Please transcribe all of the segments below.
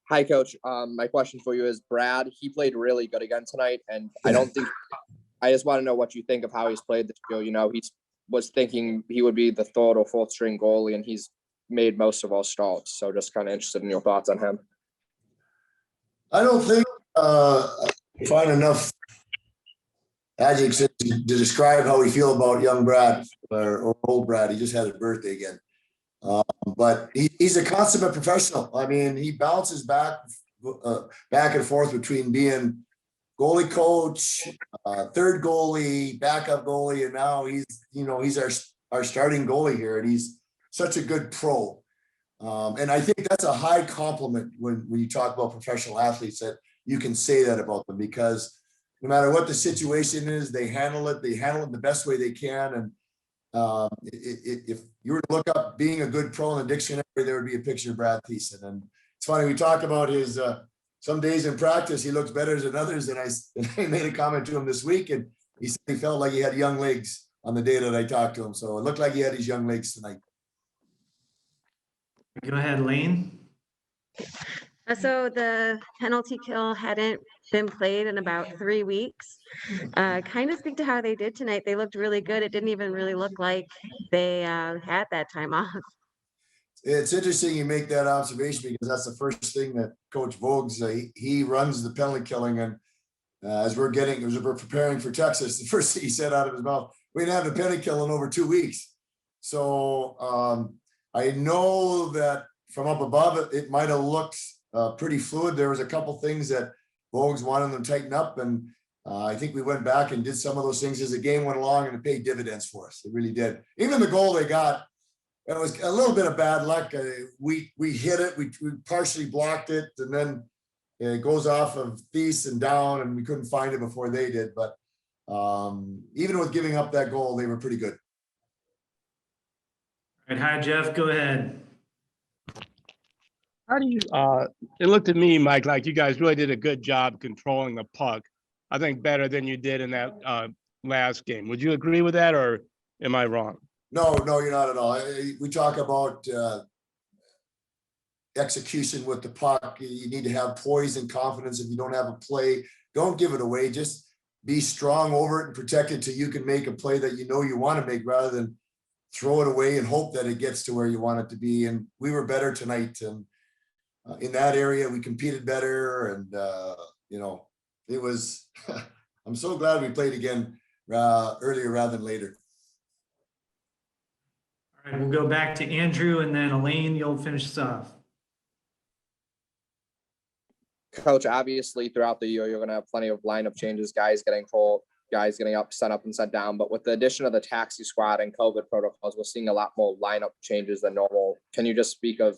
Hi, Coach. My question for you is Brad. He played really good again tonight, and I don't think. I just want to know what you think of how he's played this year. You know, he was thinking he would be the third or fourth string goalie, and he's made most of our starts. So, just kind of interested in your thoughts on him. I don't think find enough adjectives to describe how we feel about young Brad or old Brad. He just had his birthday again. But he's a consummate professional. I mean, he bounces back and forth between being goalie coach, third goalie, backup goalie, and now he's our starting goalie here, and he's such a good pro. And I think that's a high compliment when you talk about professional athletes, that you can say that about them, because no matter what the situation is, they handle it the best way they can. And if you were to look up being a good pro in the dictionary, there would be a picture of Brad Thiessen. And it's funny, we talk about his some days in practice he looks better than others, and I made a comment to him this week, and he said he felt like he had young legs on the day that I talked to him. So it looked like he had his young legs tonight. Go ahead, Lane. So the penalty kill hadn't been played in about 3 weeks. Kind of speak to how they did tonight. They looked really good. It didn't even really look like they had that time off. It's interesting you make that observation, because that's the first thing that Coach Voges, he runs the penalty killing. And as we're preparing for Texas, the first thing he said out of his mouth, we didn't have a penalty kill in over 2 weeks. So I know that from up above it might have looked pretty fluid. There was a couple things that Voges wanted them to tighten up, and I think we went back and did some of those things as the game went along, and it paid dividends for us. It really did. Even the goal they got, it was a little bit of bad luck. We hit it, we partially blocked it, and then it goes off of Thiessen down, and we couldn't find it before they did. But even with giving up that goal, they were pretty good. All right, hi, Jeff, go ahead. How do you, it looked at me, Mike, like you guys really did a good job controlling the puck. I think better than you did in that last game. Would you agree with that, or am I wrong? No, you're not at all. We talk about execution with the puck. You need to have poise and confidence. If you don't have a play, don't give it away. Just be strong over it and protect it till you can make a play that you know you want to make, rather than throw it away and hope that it gets to where you want it to be. And we were better tonight. And in that area, we competed better. And, it was, I'm so glad we played again earlier rather than later. All right, we'll go back to Andrew, and then Elaine, you'll finish this off. Coach, obviously throughout the year, you're going to have plenty of lineup changes, guys getting cold, guys getting sent up and sent down. But with the addition of the taxi squad and COVID protocols, we're seeing a lot more lineup changes than normal. Can you just speak of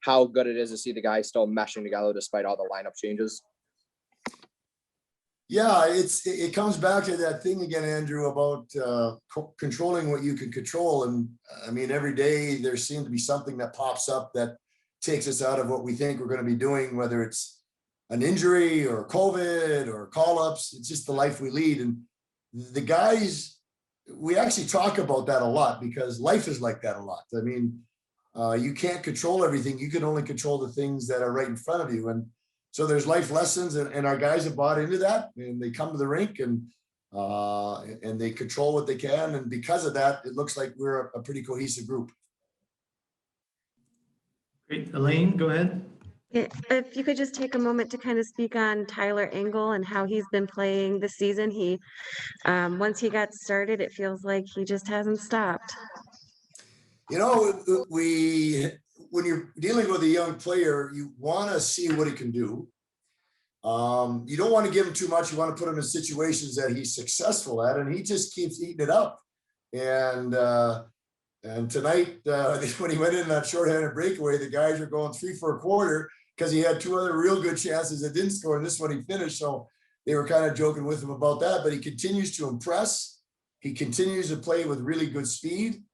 how good it is to see the guys still meshing together despite all the lineup changes? Yeah, it comes back to that thing again, Andrew, about controlling what you can control. And I mean, every day there seems to be something that pops up that takes us out of what we think we're going to be doing, whether it's an injury or COVID or call-ups. It's just the life we lead. And the guys, we actually talk about that a lot, because life is like that a lot. I mean, you can't control everything. You can only control the things that are right in front of you. And so there's life lessons, and our guys have bought into that, and they come to the rink and they control what they can. And because of that, it looks like we're a pretty cohesive group. Great, Elaine, go ahead. If you could just take a moment to kind of speak on Tyler Angle and how he's been playing this season. He, once he got started, it feels like he just hasn't stopped. You know, when you're dealing with a young player, you want to see what he can do. You don't want to give him too much. You want to put him in situations that he's successful at, and he just keeps eating it up. And tonight, when he went in that shorthanded breakaway, the guys were going 3 for a quarter, because he had 2 other real good chances that didn't score, and this one he finished. So they were kind of joking with him about that, but he continues to impress. He continues to play with really good speed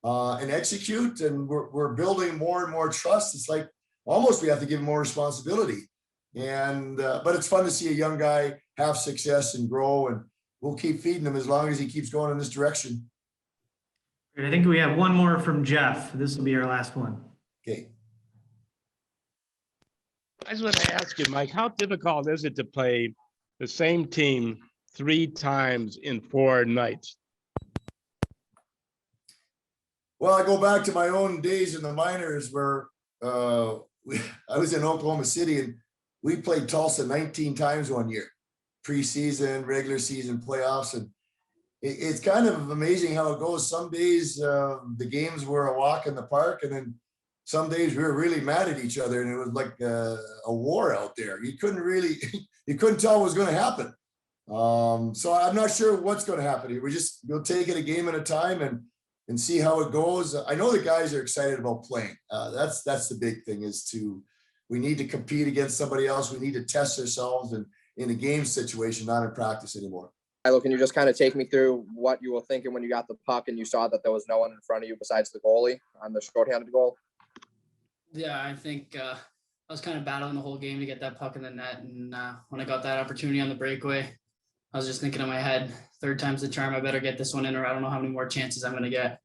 and execute, and we're building more and more trust. It's like almost we have to give him more responsibility. And but it's fun to see a young guy have success and grow, and we'll keep feeding him as long as he keeps going in this direction. I think we have one more from Jeff. This will be our last one. Okay. I just want to ask you, Mike, how difficult is it to play the same team 3 times in 4 nights? Well, I go back to my own days in the minors where I was in Oklahoma City and we played Tulsa 19 times one year, preseason, regular season, playoffs. And it's kind of amazing how it goes. Some days the games were a walk in the park, and then some days we were really mad at each other and it was like a war out there. You couldn't tell what was going to happen. So I'm not sure what's going to happen here. We'll take it a game at a time and see how it goes. I know the guys are excited about playing. That's the big thing we need to compete against somebody else. We need to test ourselves and in a game situation, not in practice anymore. Milo, can you just kind of take me through what you were thinking when you got the puck and you saw that there was no one in front of you besides the goalie on the shorthanded goal? Yeah, I think I was kind of battling the whole game to get that puck in the net. And when I got that opportunity on the breakaway, I was just thinking in my head, 3rd time's the charm. I better get this one in, or I don't know how many more chances I'm going to get.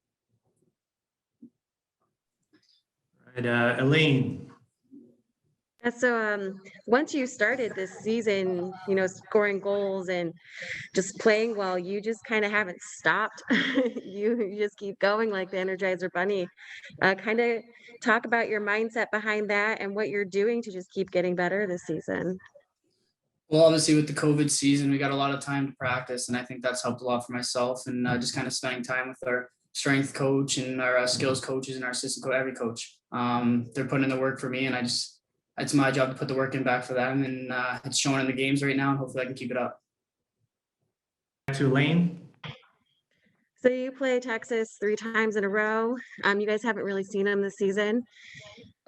Right, Elaine. So once you started this season, scoring goals and just playing well, you just kind of haven't stopped. You just keep going like the Energizer Bunny. Kind of talk about your mindset behind that and what you're doing to just keep getting better this season. Well, obviously with the COVID season, we got a lot of time to practice, and I think that's helped a lot for myself, and just kind of spending time with our strength coach and our skills coaches and our assistant coach, every coach. They're putting in the work for me, and it's my job to put the work in back for them, and it's showing in the games right now, and hopefully I can keep it up. Back to Elaine. So you play Texas 3 times in a row. You guys haven't really seen them this season.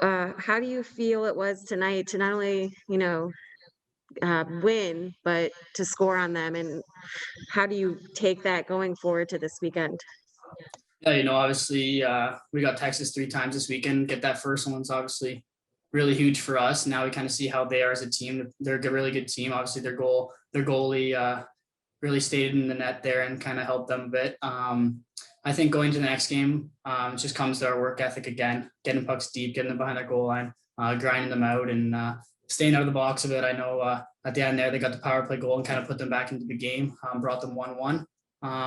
How do you feel it was tonight to not only, win, but to score on them? And how do you take that going forward to this weekend? Yeah, obviously we got Texas 3 times this weekend. Get that first one's obviously really huge for us. Now we kind of see how they are as a team. They're a really good team. Obviously their goalie really stayed in the net there and kind of helped them a bit. I think going to the next game, it just comes to our work ethic again, getting pucks deep, getting them behind their goal line, grinding them out, and staying out of the box a bit. I know at the end there, they got the power play goal and kind of put them back into the game, brought them 1-1.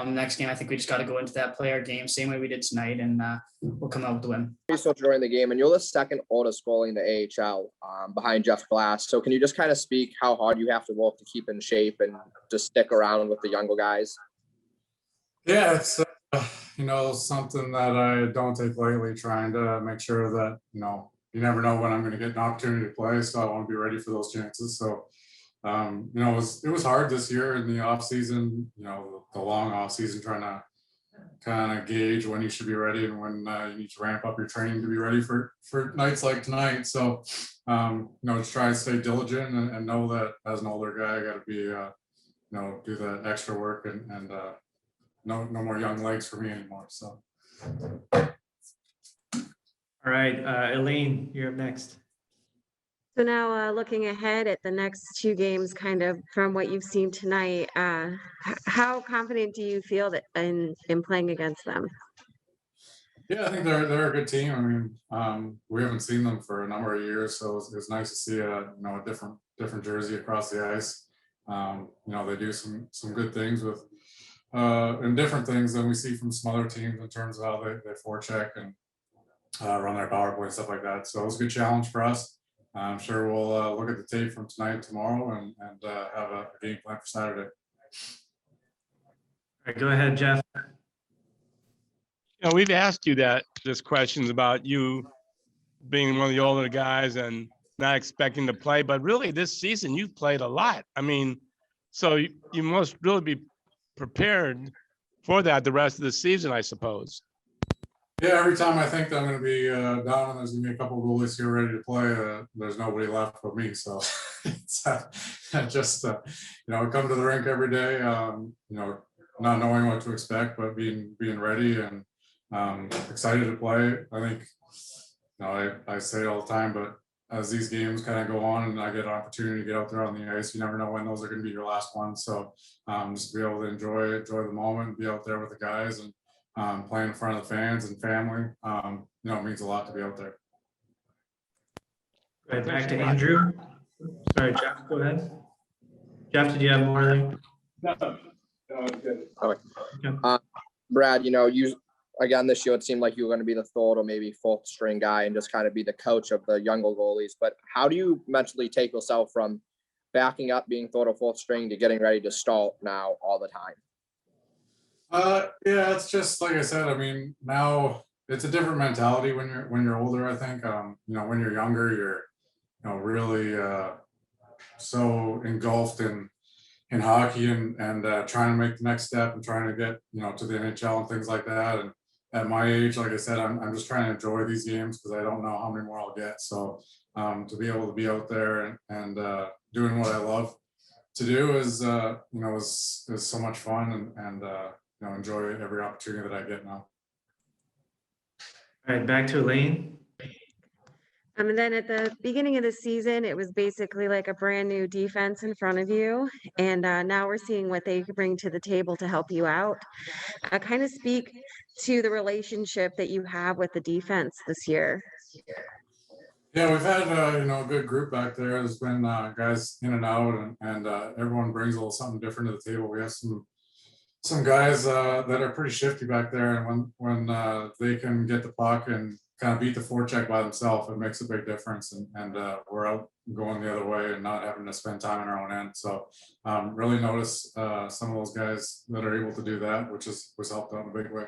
Next game, I think we just got to go into that, play our game, same way we did tonight, and we'll come out with the win. So during the game, and you're the 2nd oldest goalie in the AHL behind Jeff Glass. So can you just kind of speak how hard you have to work to keep in shape and just stick around with the younger guys? Yeah, it's something that I don't take lightly, trying to make sure that, you never know when I'm going to get an opportunity to play. So I want to be ready for those chances. So, it was hard this year in the off season, the long off season, trying to kind of gauge when you should be ready and when you need to ramp up your training to be ready for nights like tonight. So, just try and stay diligent and know that as an older guy, I got to be, do the extra work and no more young legs for me anymore. So. All right, Elaine, you're up next. So now looking ahead at the next 2 games, kind of from what you've seen tonight, how confident do you feel that in playing against them? Yeah, I think they're a good team. I mean, we haven't seen them for a number of years, so it's nice to see a different jersey across the ice. They do some good things with and different things than we see from some other teams in terms of how they forecheck and run their power play and stuff like that. So it was a good challenge for us. I'm sure we'll look at the tape from tonight and tomorrow and have a game plan for Saturday. All right, go ahead, Jeff. We've asked you this questions about you being one of the older guys and not expecting to play, but really this season you've played a lot. I mean, so you must really be prepared for that the rest of the season, I suppose. Yeah, every time I think that I'm going to be down and there's going to be a couple of goalies here ready to play, there's nobody left but me. So it's just, come to the rink every day, not knowing what to expect, but being ready and excited to play. I think, I say it all the time, but as these games kind of go on and I get an opportunity to get out there on the ice, you never know when those are going to be your last ones. So just to be able to enjoy the moment, be out there with the guys and playing in front of the fans and family, it means a lot to be out there. Right, back to Andrew. Sorry, Jeff, go ahead. Jeff, did you have more there? Okay. Brad, you again this year it seemed like you were going to be the third or maybe fourth string guy and just kind of be the coach of the younger goalies. But how do you mentally take yourself from backing up, being third or fourth string, to getting ready to start now all the time? Yeah, it's just like I said. I mean, now it's a different mentality when you're older. I think when you're younger, you're really so engulfed in hockey and trying to make the next step and trying to get to the NHL and things like that. And at my age, like I said, I'm just trying to enjoy these games because I don't know how many more I'll get. So to be able to be out there and doing what I love to do is so much fun and enjoy every opportunity that I get now. All right, back to Elaine. And then at the beginning of the season, it was basically like a brand new defense in front of you. And now we're seeing what they could bring to the table to help you out. Kind of speak to the relationship that you have with the defense this year. Yeah, we've had a good group back there. There's been guys in and out, and everyone brings a little something different to the table. We have some guys that are pretty shifty back there, and when they can get the puck and kind of beat the forecheck by themselves, it makes a big difference. And we're out going the other way and not having to spend time on our own end. So really notice some of those guys that are able to do that, which was helped out in a big way.